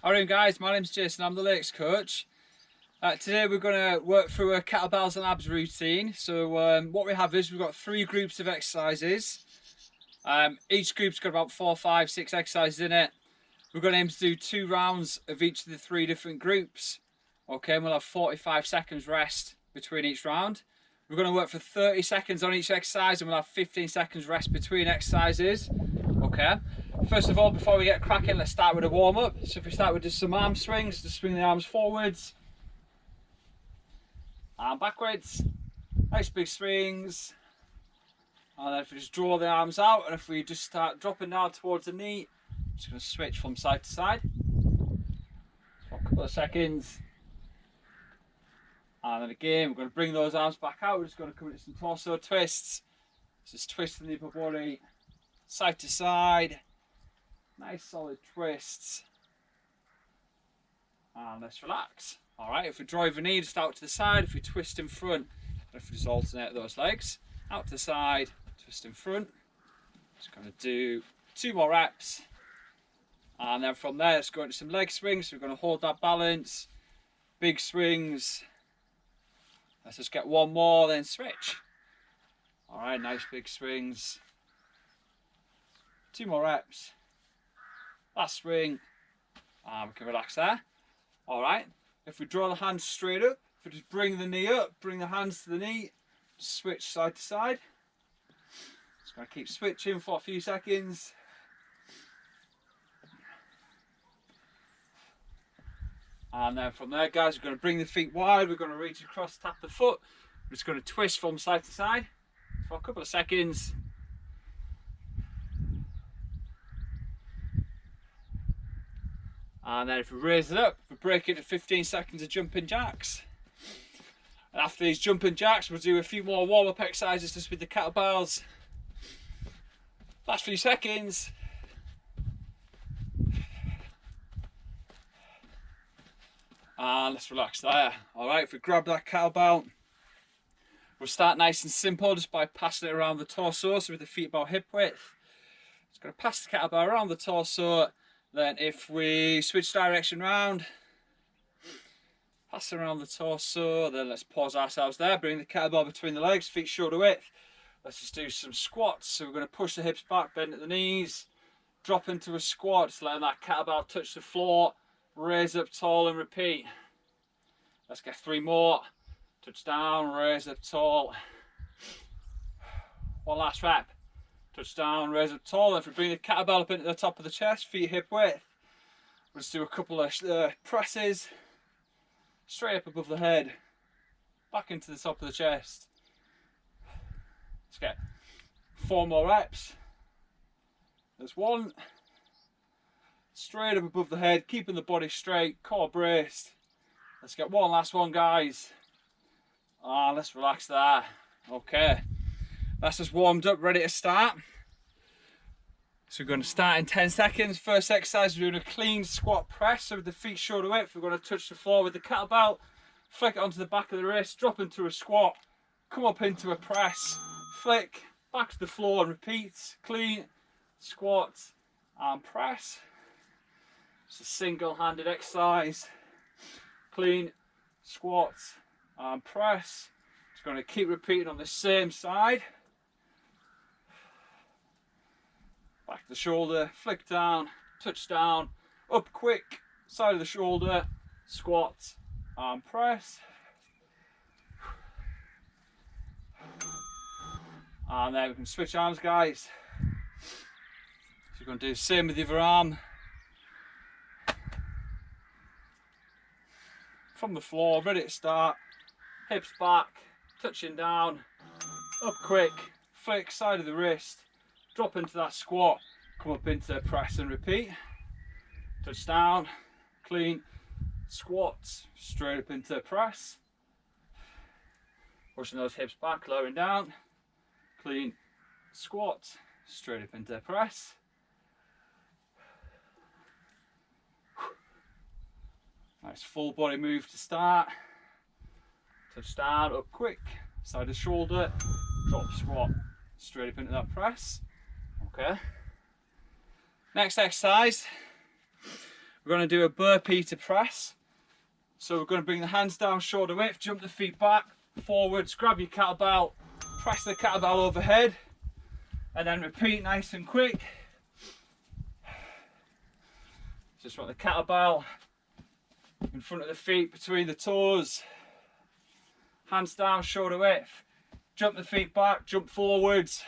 Alright guys, my name's Jason, I'm the Lakes coach. Today we're going to work through a Kettlebells and Abs routine. So what we have is we've got 3 groups of exercises. Each group's got about 4, 5, 6 exercises in it. We're going to aim to do 2 rounds of each of the 3 different groups. Okay, and we'll have 45 seconds rest between each round. We're going to work for 30 seconds on each exercise and we'll have 15 seconds rest between exercises. Okay. First of all, before we get cracking, let's start with a warm-up. So if we start with just some arm swings, just swing the arms forwards and backwards. Nice big swings. And then if we just draw the arms out, and if we just start dropping down towards the knee, I'm just going to switch from side to side for a couple of seconds. And then again, we're going to bring those arms back out. We're just going to come into some torso twists. Just twisting the upper body side to side. Nice solid twists. And let's relax. Alright, if we drive the knee just out to the side, if we twist in front, and if we just alternate those legs, out to the side, twist in front. Just going to do 2 more reps. And then from there, let's go into some leg swings. So we're going to hold that balance. Big swings. Let's just get 1 more, then switch. Alright, nice big swings. 2 more reps. Last swing. And we can relax there. Alright, if we draw the hands straight up, if we just bring the knee up, bring the hands to the knee, just switch side to side. Just going to keep switching for a few seconds. And then from there, guys, we're going to bring the feet wide, we're going to reach across, tap the foot. We're just going to twist from side to side for a couple of seconds. And then if we raise it up, we break it to 15 seconds of jumping jacks. And after these jumping jacks, we'll do a few more warm-up exercises just with the kettlebells. Last few seconds. And let's relax there. Alright, if we grab that kettlebell, we'll start nice and simple just by passing it around the torso, so with the feet about hip width. Just going to pass the kettlebell around the torso. Then if we switch direction round, pass around the torso, then let's pause ourselves there, bring the kettlebell between the legs, feet shoulder width. Let's just do some squats. So we're going to push the hips back, bend at the knees, drop into a squat, just letting that kettlebell touch the floor, raise up tall and repeat. Let's get 3 more. Touch down, raise up tall. 1 last rep. Touch down, raise up tall. If we bring the kettlebell up into the top of the chest, feet hip width, let's do a couple of presses, straight up above the head, back into the top of the chest. Let's get 4 more reps. There's 1, straight up above the head, keeping the body straight, core braced. Let's get 1 last one, guys. And let's relax there. Okay. That's just warmed up, ready to start. So we're going to start in 10 seconds. First exercise, we're doing a clean squat press. So with the feet shoulder width, we're going to touch the floor with the kettlebell, flick it onto the back of the wrist, drop into a squat, come up into a press, flick, back to the floor and repeat. Clean, squat and press. It's a single-handed exercise. Clean, squat and press. Just going to keep repeating on the same side. Back to the shoulder, flick down, touch down, up quick, side of the shoulder, squat and press. And then we can switch arms, guys. So you're going to do the same with the other arm. From the floor, ready to start, hips back, touching down, up quick, flick, side of the wrist, drop into that squat, come up into press and repeat. Touch down, clean, squat, straight up into press. Pushing those hips back, lowering down, clean, squat, straight up into press. Nice full body move to start. Touch down, up quick, side of the shoulder, drop squat, straight up into that press. Okay. Next exercise, We're going to do a burpee to press. So we're going to bring the hands down shoulder width, jump the feet back, forwards, grab your kettlebell, press the kettlebell overhead, and then repeat nice and quick. Just want the kettlebell in front of the feet, between the toes, hands down shoulder width, jump the feet back, jump forwards,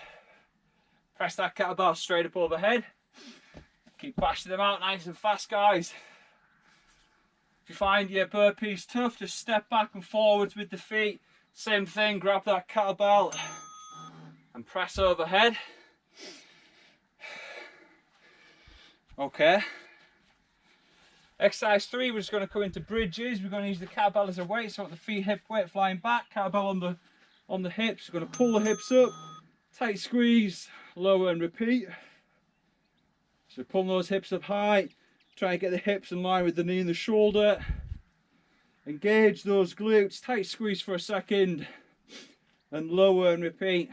press that kettlebell straight up overhead. Keep bashing them out nice and fast, guys. If you find your burpees tough, just step back and forwards with the feet. Same thing, grab that kettlebell and press overhead. Okay. Exercise 3, we're just going to come into bridges. We're going to use the kettlebell as a weight, so the feet hip weight flying back, kettlebell on the hips. We're going to pull the hips up, tight squeeze, lower and repeat. So pull those hips up high, try and get the hips in line with the knee and the shoulder. Engage those glutes, tight squeeze for a second, and lower and repeat.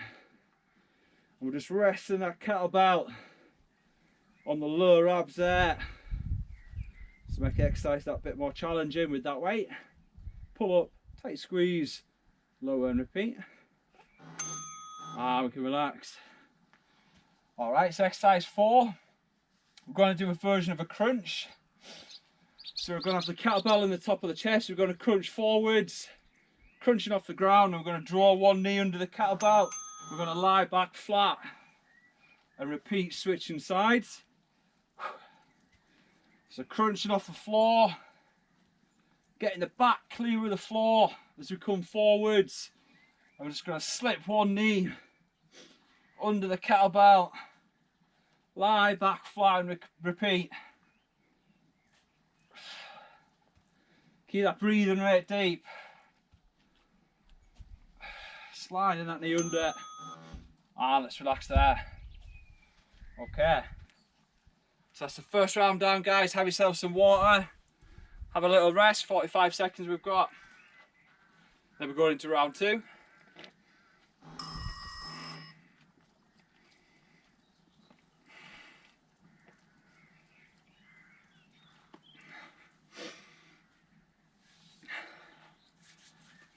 And we're just resting that kettlebell on the lower abs there. So make the exercise that bit more challenging with that weight. Pull up, tight squeeze, lower and repeat. We can relax. Alright, so exercise 4. We're going to do a version of a crunch. So we're going to have the kettlebell in the top of the chest. We're going to crunch forwards, crunching off the ground. We're going to draw one knee under the kettlebell. We're going to lie back flat and repeat, switching sides. So crunching off the floor, getting the back clear of the floor as we come forwards. I'm just going to slip one knee under the kettlebell, lie back flat and repeat. Keep that breathing rate deep. Sliding that knee under. Let's relax there. Okay. So that's the first round down, guys. Have yourself some water. Have a little rest, 45 seconds we've got. Then we're going into round 2.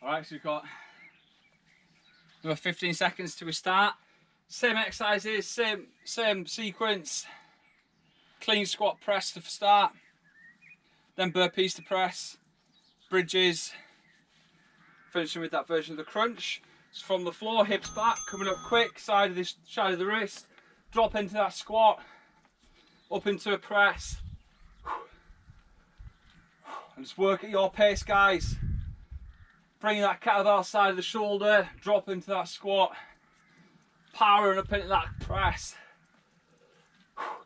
Alright, so we've got another 15 seconds till we start. Same exercises, same sequence. Clean squat press to start. Then burpees to press. Bridges. Finishing with that version of the crunch. So from the floor, hips back, coming up quick, side of the wrist. Drop into that squat. Up into a press. And just work at your pace, guys. Bring that kettlebell side of the shoulder, drop into that squat, powering up into that press,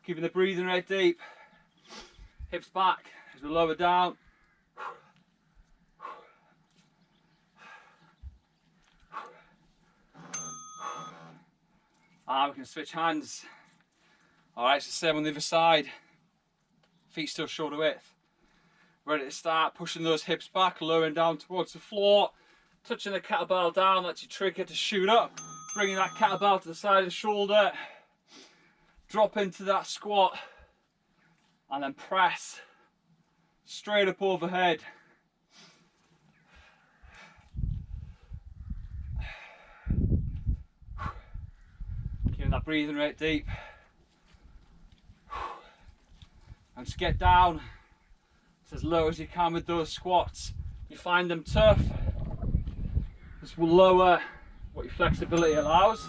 keeping the breathing rate deep, hips back as we lower down. We can switch hands. Alright, so same on the other side, feet still shoulder width. Ready to start, pushing those hips back, lowering down towards the floor, touching the kettlebell down, that's your trigger to shoot up, bringing that kettlebell to the side of the shoulder, drop into that squat, and then press straight up overhead. Keeping that breathing rate deep. And just get down as low as you can with those squats. If you find them tough, this will lower what your flexibility allows.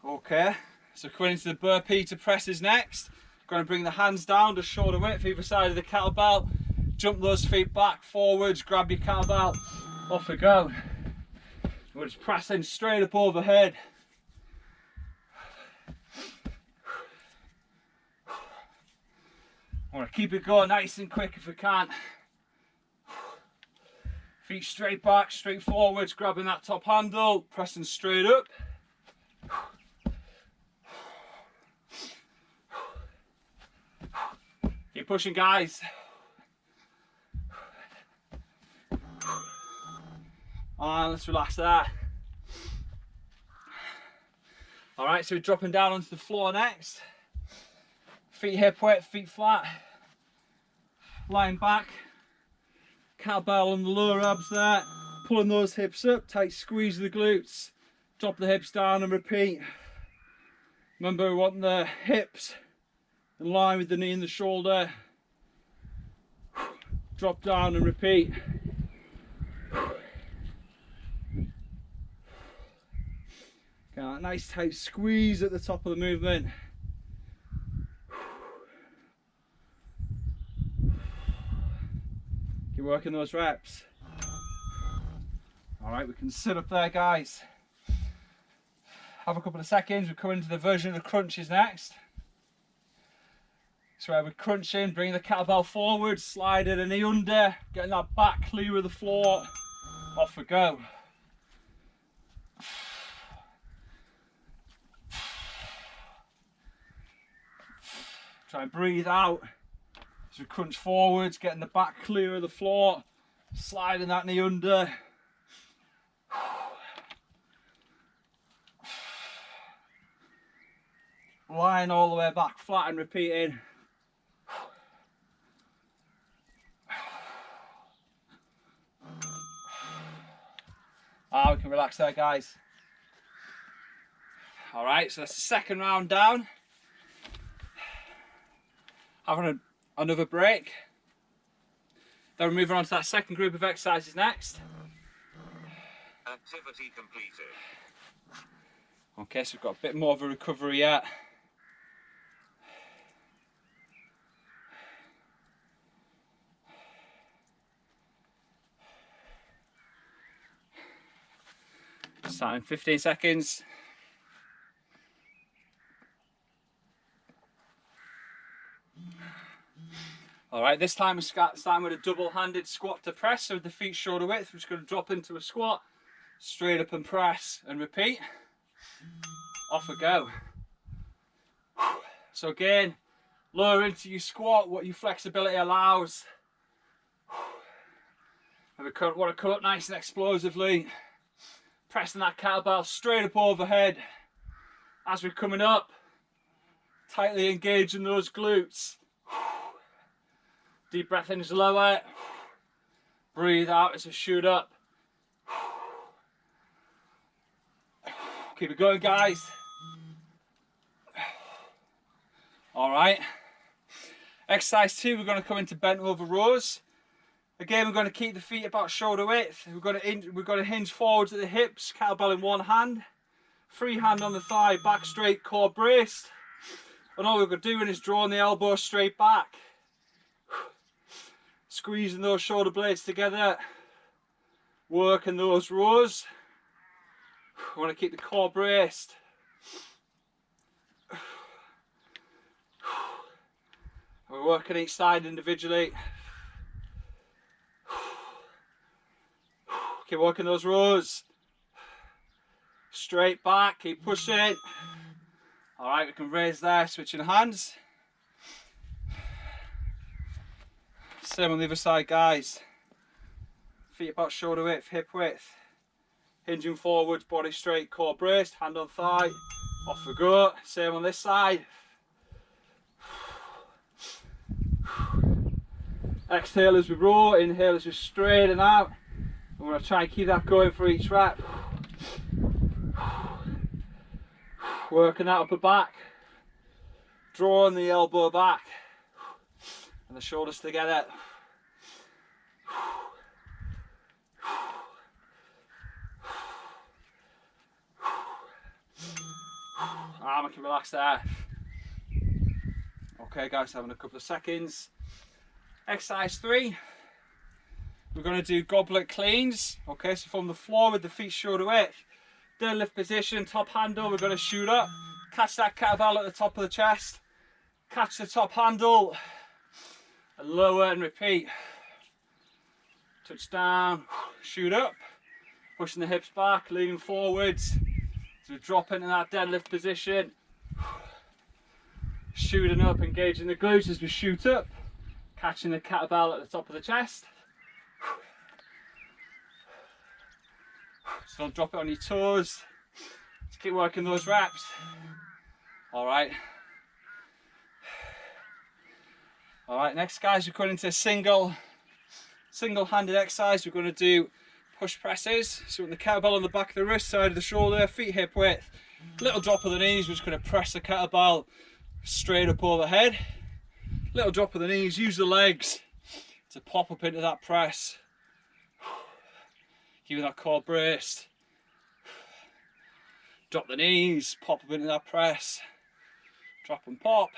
Okay, so coming into the burpee to presses next. Going to bring the hands down to shoulder width either side of the kettlebell. Jump those feet back, forwards, grab your kettlebell, off we go. We're just pressing straight up overhead. I want to keep it going nice and quick if we can. Feet straight back, straight forwards, grabbing that top handle, pressing straight up. Keep pushing, guys. And let's relax there. All right, so we're dropping down onto the floor next. Feet hip width, feet flat. Lying back. Kettlebell on the lower abs there. Pulling those hips up, tight squeeze of the glutes. Drop the hips down and repeat. Remember, we want the hips in line with the knee and the shoulder. Drop down and repeat. Got a nice tight squeeze at the top of the movement. Keep working those reps. All right, we can sit up there, guys. Have a couple of seconds. We're coming to the version of the crunches next. So we're crunching, bring the kettlebell forward, sliding a knee under, getting that back clear of the floor. Off we go. Try and breathe out as we crunch forwards, getting the back clear of the floor, sliding that knee under. Lying all the way back flat and repeating. We can relax there, guys. All right, so that's the second round down. Having another break. Then we're moving on to that second group of exercises next. Activity completed. Okay, so we've got a bit more of a recovery yet. Starting 15 seconds. All right, this time we're starting with a double-handed squat to press, so with the feet shoulder width. We're just going to drop into a squat, straight up and press and repeat. Off we go. So again, lower into your squat, what your flexibility allows. And we want to come up nice and explosively. Pressing that kettlebell straight up overhead. As we're coming up, tightly engaging those glutes. Deep breath in as lower. Breathe out as we shoot up. Keep it going, guys. All right. Exercise 2, we're going to come into bent over rows. Again, we're going to keep the feet about shoulder width. We're going to hinge forwards at the hips, kettlebell in one hand. Free hand on the thigh, back straight, core braced. And all we're doing is drawing the elbow straight back. Squeezing those shoulder blades together. Working those rows. We want to keep the core braced. We're working each side individually. Keep working those rows. Straight back, keep pushing. All right, we can raise there, switching hands. Same on the other side, guys. Feet about shoulder width, hip width. Hinging forwards, body straight, core braced, hand on thigh. Off we go. Same on this side. Exhale as we roll, inhale as we straighten out. I'm going to try and keep that going for each rep. Working that upper back. Drawing the elbow back. And the shoulders together. Arm can relax there. Okay guys, having a couple of seconds. Exercise 3. We're going to do goblet cleans. Okay, so from the floor with the feet shoulder width. Deadlift position, top handle, we're going to shoot up. Catch that kettlebell at the top of the chest. Catch the top handle. And lower and repeat. Touch down, shoot up. Pushing the hips back, leaning forwards. So we drop into that deadlift position. Shooting up, engaging the glutes as we shoot up. Catching the kettlebell at the top of the chest. So don't drop it on your toes. Just keep working those reps. All right. All right, next guys, we're going into a single-handed exercise. We're going to do push presses. So with the kettlebell on the back of the wrist, side of the shoulder, feet hip width. Little drop of the knees, we're just going to press the kettlebell straight up overhead. Little drop of the knees, use the legs to pop up into that press. Keeping that core braced. Drop the knees, pop up into that press. Drop and pop.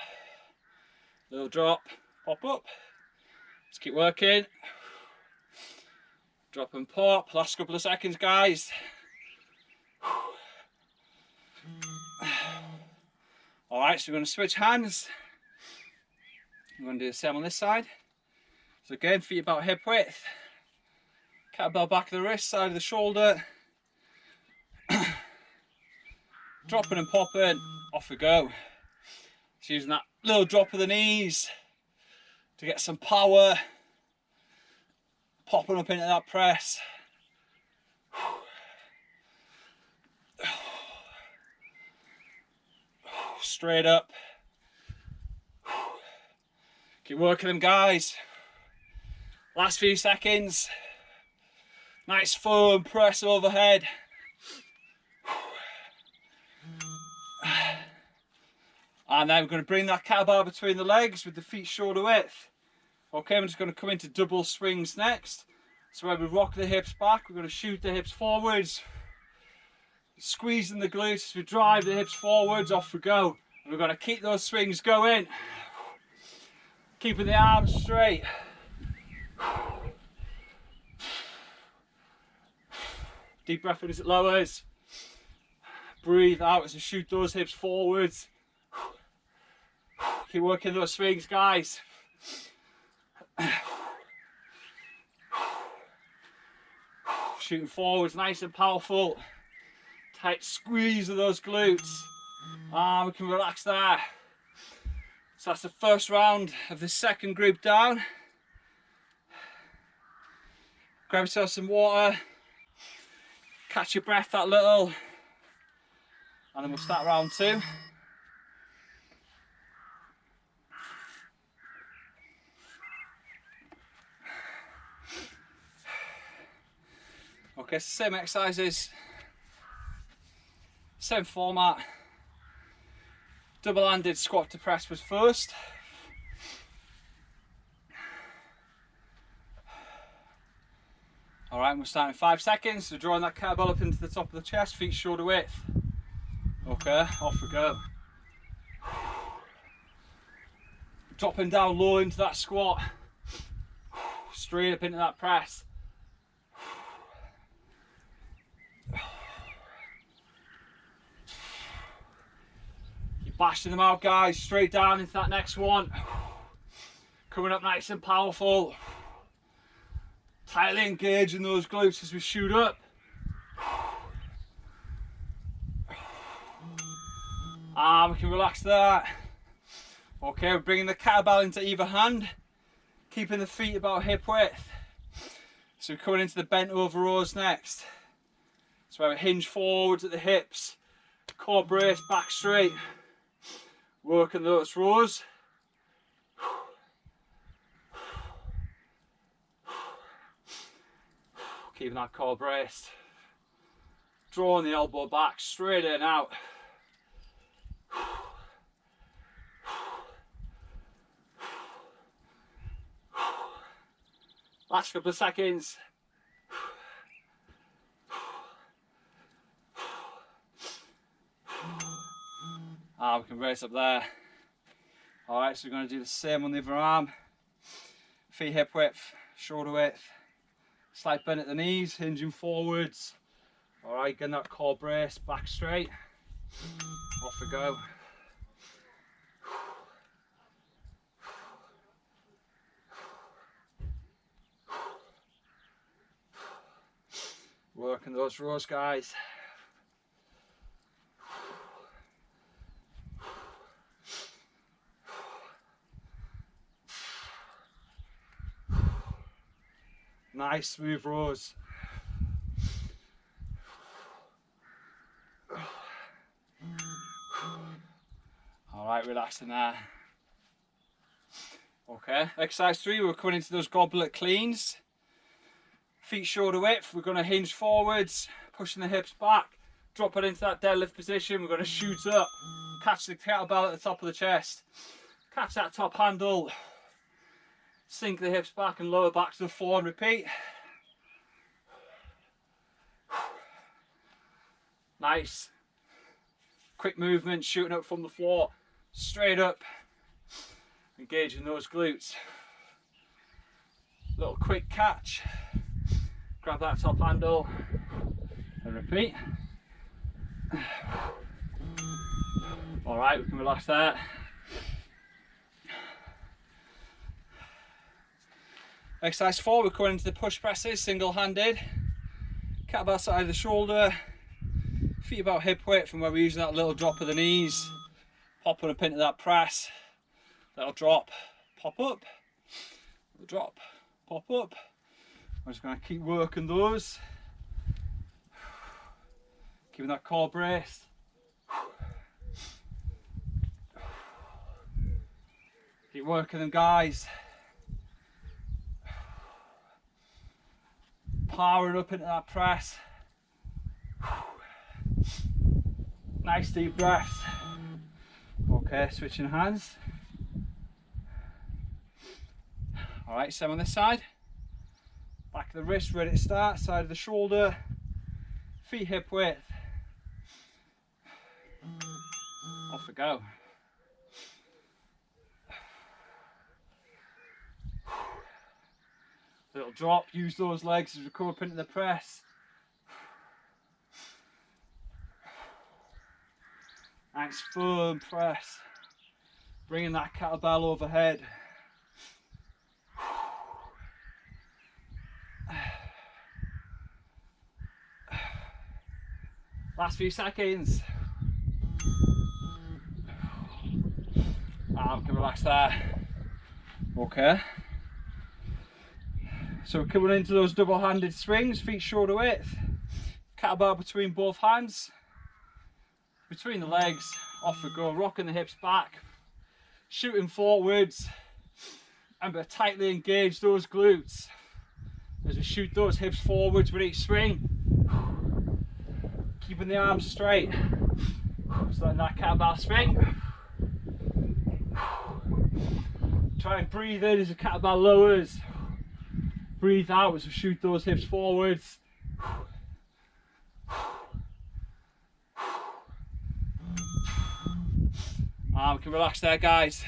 Little drop, pop up. Let's keep working. Drop and pop. Last couple of seconds, guys. All right, so we're going to switch hands. We're going to do the same on this side. So again, feet about hip width. Kettlebell back of the wrist, side of the shoulder. Dropping and popping, off we go. So using that little drop of the knees to get some power. Popping up into that press. Straight up. Keep working them, guys. Last few seconds. Nice firm press overhead. And then we're going to bring that kettlebell between the legs with the feet shoulder width. Okay, I'm just going to come into double swings next. So when we rock the hips back, we're going to shoot the hips forwards. Squeezing the glutes as we drive the hips forwards, off we go. And we're going to keep those swings going. Keeping the arms straight. Deep breath in as it lowers. Breathe out as we shoot those hips forwards. Keep working those swings, guys. Shooting forwards, nice and powerful. Tight squeeze of those glutes. We can relax there. So that's the first round of the second group down. Grab yourself some water. Catch your breath that little. And then we'll start round two. Okay, so same exercises, same format. Double-handed squat to press was first. All right, we're starting in 5 seconds. So drawing that kettlebell up into the top of the chest, feet shoulder width. Okay, off we go. Dropping down low into that squat. Straight up into that press. Keep bashing them out, guys. Straight down into that next one. Coming up nice and powerful. Tightly engaging those glutes as we shoot up. We can relax that. Okay, we're bringing the kettlebell into either hand, keeping the feet about hip width. So we're coming into the bent over rows next. So where we hinge forwards at the hips, core brace, back straight. Working those rows. Keeping that core braced. Drawing the elbow back, straight in and out. Last couple of seconds. We can raise up there. Alright, so we're going to do the same on the other arm. Feet hip width, shoulder width. Slight bend at the knees, hinging forwards. Alright, getting that core brace, back straight. Off we go. Working those rows, guys. Nice smooth rows. relaxing there. Okay, exercise 3, we're coming into those goblet cleans. Feet shoulder width, we're going to hinge forwards, pushing the hips back, drop it into that deadlift position. We're going to shoot up, catch the kettlebell at the top of the chest, catch that top handle, sink the hips back and lower back to the floor and repeat. Nice. Quick movement, shooting up from the floor, straight up, engaging those glutes. Little quick catch, grab that top handle and repeat. All right, we can relax there. Exercise 4, we're coming into the push presses, single-handed. Kettlebell side of the shoulder, feet about hip width from where we're using that little drop of the knees. Popping up into that press. Little drop, pop up, little drop, pop up. I'm just going to keep working those. Keeping that core braced. Keep working them, guys. Powering up into that press. Nice deep breaths. Okay, switching hands. Alright, same on this side. Back of the wrist, ready to start. Side of the shoulder. Feet hip width. Off we go. Little drop, use those legs as we come up into the press. Nice firm press. Bringing that kettlebell overhead. Last few seconds. We can relax there. Okay. So we're coming into those double-handed swings, feet shoulder width. Kettlebell between both hands. Between the legs, off we go, rocking the hips back. Shooting forwards. Remember, tightly engage those glutes as we shoot those hips forwards with each swing. Keeping the arms straight. Just letting that kettlebell swing. Try and breathe in as the kettlebell lowers. Breathe out as we shoot those hips forwards. We can relax there, guys.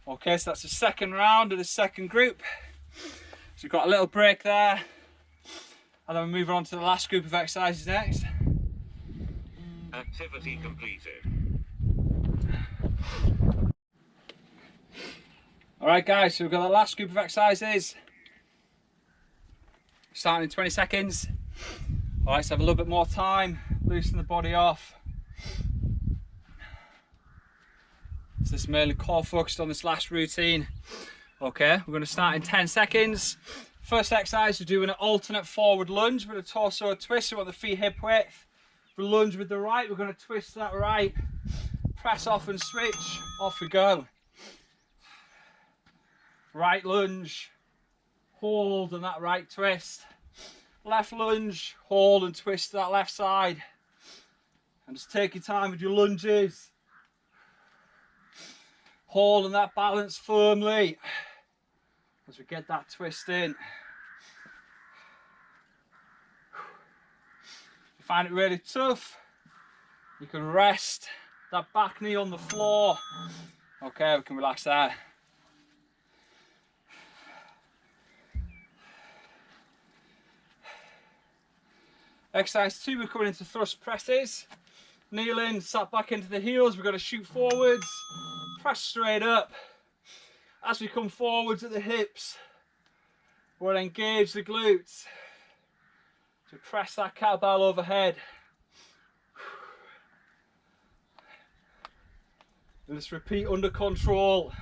Okay, so that's the second round of the second group. So we've got a little break there. And then we're moving on to the last group of exercises next. Activity completed. Alright guys, so we've got the last group of exercises. Starting in 20 seconds. Alright, so have a little bit more time. Loosen the body off. So this is mainly core focused on this last routine. Okay, we're going to start in 10 seconds. First exercise, we're doing an alternate forward lunge with a torso twist. We want the feet hip width. For lunge with the right, we're going to twist that right. Press off and switch. Off we go. Right lunge, hold and that right twist. Left lunge, hold and twist that left side. And just take your time with your lunges. Hold and that balance firmly as we get that twist in. If you find it really tough, you can rest that back knee on the floor. Okay, we can relax there. Exercise 2, we're coming into thrust presses. Kneeling, sat back into the heels, we're going to shoot forwards, press straight up. As we come forwards at the hips, we'll engage the glutes. So press that kettlebell overhead. And just repeat under control.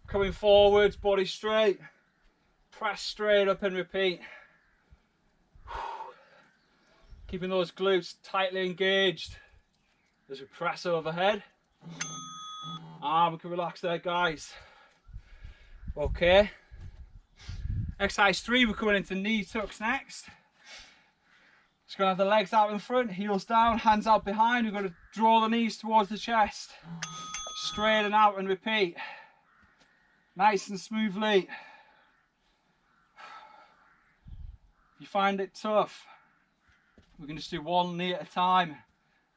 Coming forwards, body straight. Press straight up and repeat. Keeping those glutes tightly engaged. as we press overhead. And we can relax there, guys. Okay. Exercise 3, we're coming into knee tucks next. Just going to have the legs out in front, heels down, hands out behind. We're going to draw the knees towards the chest. Straighten out and repeat. Nice and smoothly. If you find it tough, we can just do one knee at a time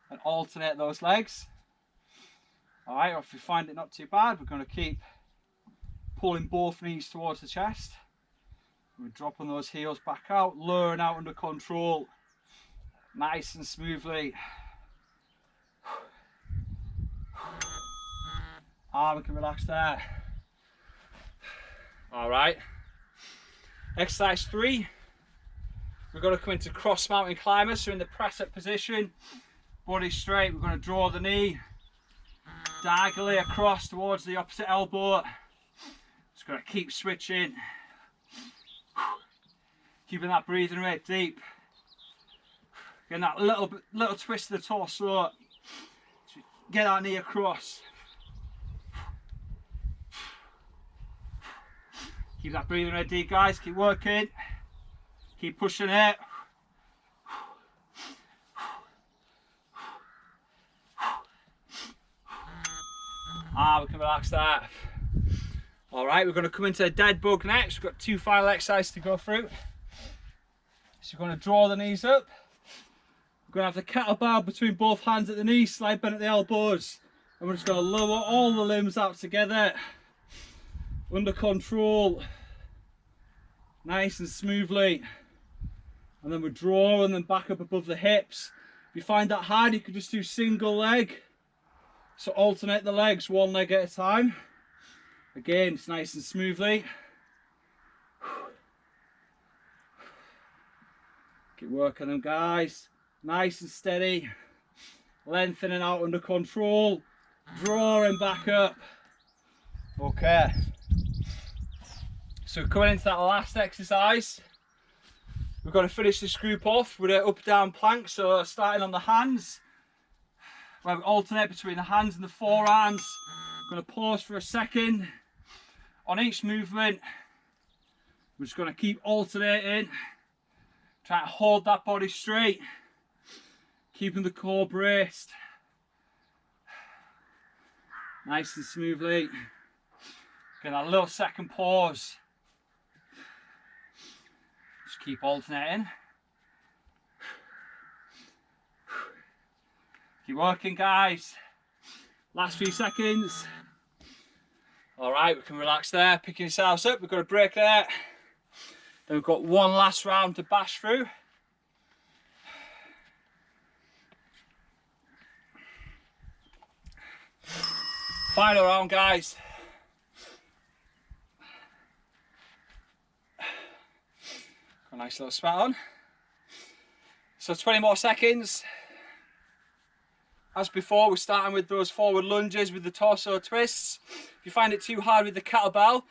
and alternate those legs. Alright, or if you find it not too bad, we're going to keep pulling both knees towards the chest. We're dropping those heels back out, lowering out under control. Nice and smoothly. We can relax there. Alright. Exercise 3. We're going to come into cross mountain climbers, so in the press up position, body straight. We're going to draw the knee diagonally across towards the opposite elbow. Just going to keep switching, keeping that breathing rate deep, getting that little twist of the torso. Get that knee across. Keep that breathing rate deep, guys. Keep working. Keep pushing it. We can relax that. Alright, we're going to come into a dead bug next. We've got 2 final exercises to go through. So we're going to draw the knees up. We're going to have the kettlebell between both hands at the knees, slide bend at the elbows. And we're just going to lower all the limbs out together. Under control. Nice and smoothly. And then we draw and then back up above the hips. If you find that hard, you could just do single leg. So alternate the legs, one leg at a time. Again, it's nice and smoothly. Keep working them, guys. Nice and steady. Lengthening out under control. Drawing back up. Okay. So coming into that last exercise, we're going to finish this group off with an up-down plank. So starting on the hands, where we alternate between the hands and the forearms. I'm going to pause for a second. On each movement, we're just going to keep alternating. Try to hold that body straight. Keeping the core braced. Nice and smoothly. Get that little second pause. Just keep alternating. Keep working, guys. Last few seconds. Alright, we can relax there, picking yourselves up. We've got a break there. Then we've got one last round to bash through. Final round, guys. Got a nice little sweat on. So 20 more seconds. As before, we're starting with those forward lunges with the torso twists. If you find it too hard with the kettlebell,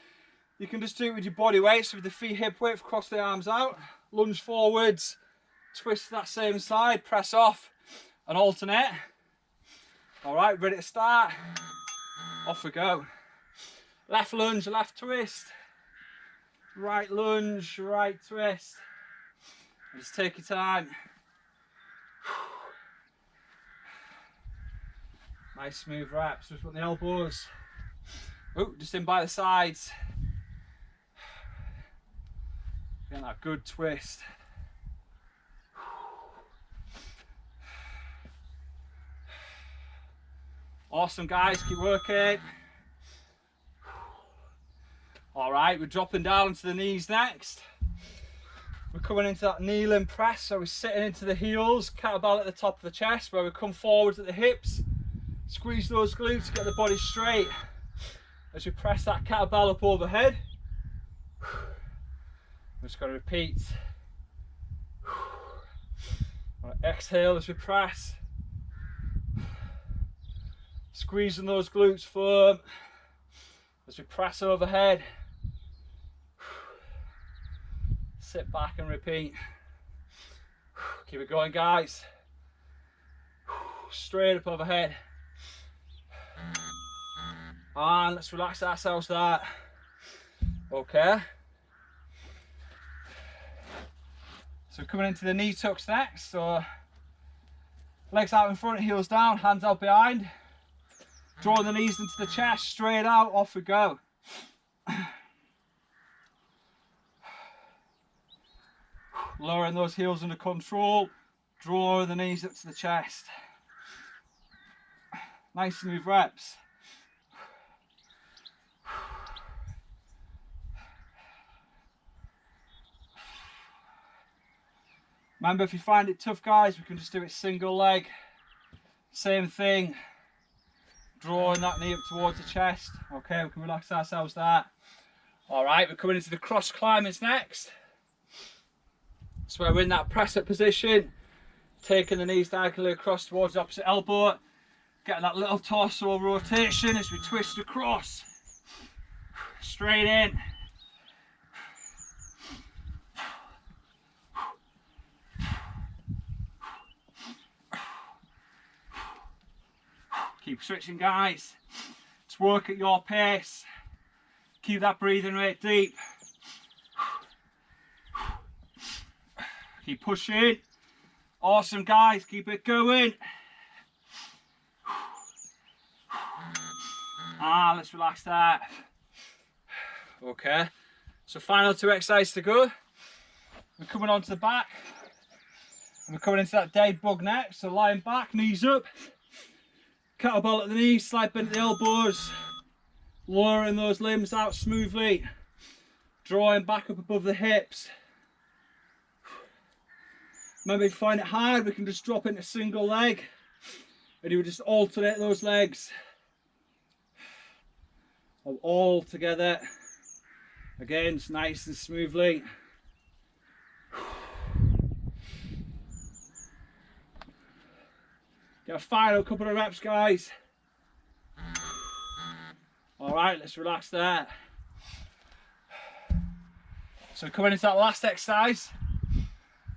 you can just do it with your body weight. So with the feet hip width, cross the arms out, lunge forwards, twist to that same side, press off and alternate. All right, ready to start? Off we go. Left lunge, left twist. Right lunge, right twist. Just take your time. Nice smooth reps, just put the elbows. Oh, just in by the sides. Getting that good twist. Awesome, guys, keep working. All right, we're dropping down to the knees next. We're coming into that kneeling press, so we're sitting into the heels, kettlebell at the top of the chest, where we come forwards at the hips. Squeeze those glutes, get the body straight. As you press that kettlebell up overhead. We're just going to repeat. Exhale as we press. Squeezing those glutes firm as we press overhead. Sit back and repeat. Keep it going, guys. Straight up overhead. And let's relax ourselves there. Okay. So coming into the knee tucks next. So legs out in front, heels down, hands out behind. Drawing the knees into the chest, straight out, off we go. Lowering those heels under control, drawing the knees up to the chest. Nice smooth reps. Remember, if you find it tough, guys, we can just do it single leg. Same thing. Drawing that knee up towards the chest. Okay, we can relax ourselves there. All right, we're coming into the cross climbers next. So we're in that press up position, taking the knees diagonally across towards the opposite elbow, getting that little torso rotation as we twist across. Straight in. Keep switching, guys. Just work at your pace. Keep that breathing rate deep. Keep pushing. Awesome, guys. Keep it going. Let's relax that. Okay. So final 2 exercises to go. We're coming onto the back. And we're coming into that Deadbug next. So lying back, knees up. Kettlebell at the knees, slide bent at the elbows, lowering those limbs out smoothly, drawing back up above the hips. Remember, if you find it hard, we can just drop into single leg and you would just alternate those legs. All together. Again, just nice and smoothly. Get a final couple of reps, guys. All right, let's relax there. So coming into that last exercise,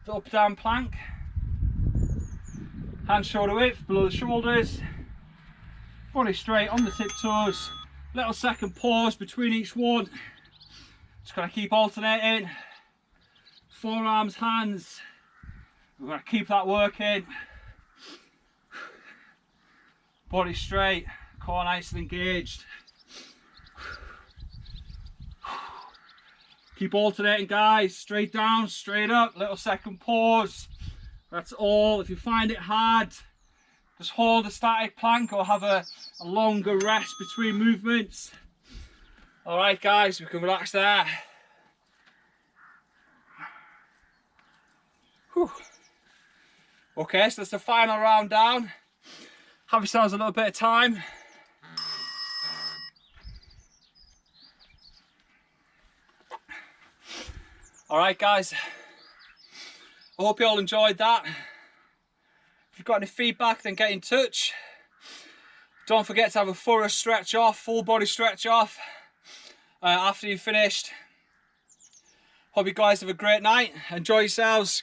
the up down plank. Hands shoulder width below the shoulders. Body straight on the tiptoes. Little second pause between each one. Just gotta keep alternating. Forearms, hands. We're gonna keep that working. Body straight, core nice and engaged. Keep alternating, guys. Straight down, straight up, little second pause. That's all. If you find it hard, just hold a static plank or have a longer rest between movements. All right, guys, we can relax there. Whew. Okay, so that's the final round down. Have yourselves a little bit of time. All right, guys. I hope you all enjoyed that. If you've got any feedback, then get in touch. Don't forget to have a thorough stretch off, full body stretch off after you've finished. Hope you guys have a great night. Enjoy yourselves.